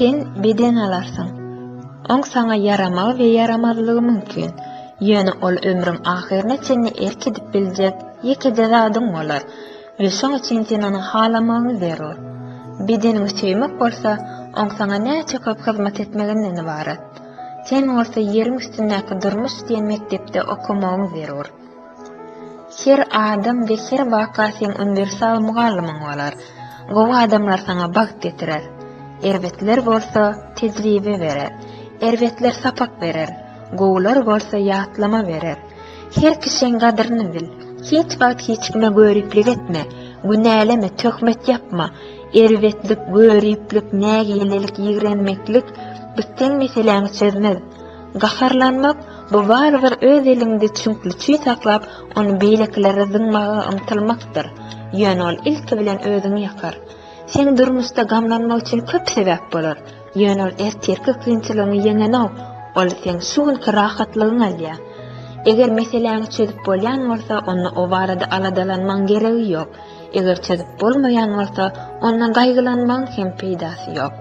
sen beden alarsın. Oň sana yaramagy we yaramazlygy mümkin. Ýöne ol ömrüň ahyrına seni erkedip biljek ýeke zadyň bolar we şoň üçin sen onu halamagyň zerur. Bedeniň söýmek bolsa, oň sana näçe köp hyzmat etmeginden ibarat. Sen bolsa ýeriň üstündäki durmuş diýen mekdepde okumagyň zerur. Her adam we her waka sen universal mugallimyň bolar. Gowy adamlar sana bakt getirer. Erwetler bolsa tejribe berer. Erwetler sapak berer. Gowlar bolsa ýatlama berer. Her kişiň gadyryny bil. Hiç wagt hiç kime görüplik etme. Günäleme, töhmet yapma. Erwetlik, görüplik, nägelelik, ýigrenmeklik bütün meseleňi çözmez. Gaharlanmak bu barbyr öz elinde çünkli saklap onu beýleklere zyňmaga ymtylmakdyr. Ýöne ol ilki bilen özüňi ýakar. Sen durmuşda gamlanmak üçin köp sebäp bolar. Ýöne ol erterki kynçylygyny ýeňenok, ol sen şu günki rahatlygyň alýa. Eger meseleňi çözüp bolýan bolsa, onu o barada aladalanmaň geregi ýok. Eger çözüp bolmaýan bolsa, ondan gaýgylanmaň hem peýdasy ýok.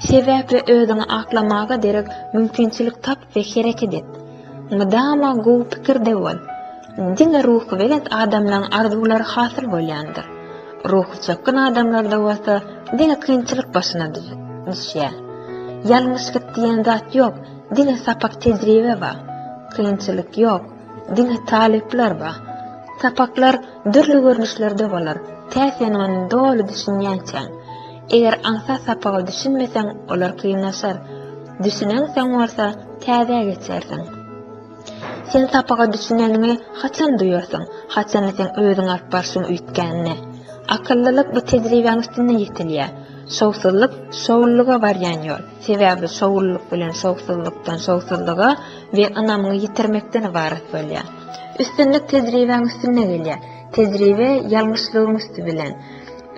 Sebäpli özüňi aklamaga derek mümkinçilik tap we hereket et. Mudama gowy pikirde bol. Diňe ruhy bilen adamlaryň arzulary hasyl bolýandyr. Ruhy çökün adamlarda bolsa, diňe kynçylyk başyna düşýär. Ýalňyşlyk diýen zat ýok, diňe sapak tejribe bar. Kynçylyk ýok, diňe talepler bar. Sapaklar dürli görnüşlerde bolar. Täsen onu dolu düşünýänçäň. Eger ansa sapagy düşünmeseň, olar kynlaşar. Düşüneň sen bolsa, täze geçersiň. Sen sapaga düşünenini haçan duýarsyň? Haçan sen özüň alyp barşyň üýtgänine? Akyllylyk bu tejribeň üstünde ýetilýär. Şowsuzlyk şowullyga barýan ýol. Sebäbi şowullyk bilen şowsuzlykdan şowsuzlyga we anamyny ýitirmekden ibarat bolýar. Üstünlük tejribeň üstüne gelýär. Tejribe ýalňyşlygyň üstü bilen.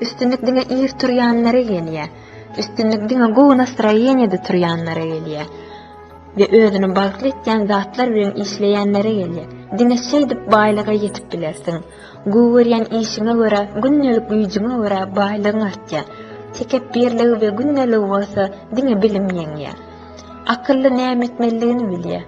Üstünlük diňe ýer turýanlara gelýär. Üstünlük diňe gowy nastroýeniýede turýanlara gelýär. Ve özüni bagly etýän zatlar bilen işleýänlere gelýär. Diňe şeýdip baýlyga ýetip bilersiň. Gowurýan işiňe görä, günnelik güýjüňe görä baýlygyň artýar. Tekepbirligi we günnelik bolsa diňe bilim ýeňýär. Akylly näme etmeligini bilýär.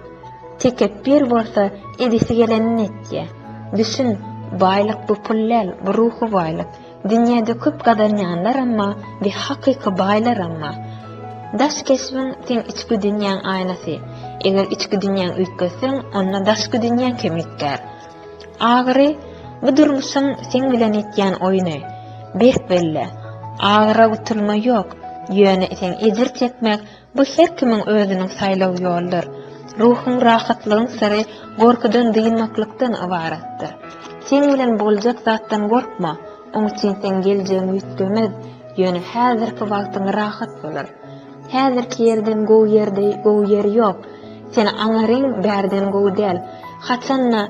Tekebbir bolsa edisi gelenini etýär. Düşün, baýlyk bu pullal, bu ruhy baýlyk. Dünýäde köp gadarnyanlar amma we hakyky baýlar amma. Daş kesbin sen içki dünýäň aýnasy. Eger içki dünýäň üýtgeseň, onda daşky dünýäň kemikler. Agyry bu durmuşyň sen bilen etýän oýny. Berk belle. Agyra gutulma ýok. Ýöne sen ejir çekmek bu her kimiň özüniň saýlaw ýoldur. Ruhyň rahatlygyň sary gorkudan diýilmeklykden ibaratdyr. Sen bilen boljak zatdan gorkma. Oň üçin sen geljegiň üýtgemez. Ýöne häzirki wagtyň rahat bolar. Häzirki ýerden gowy ýer ýok. Sen aňaryň bärden gowy däl. Haçanna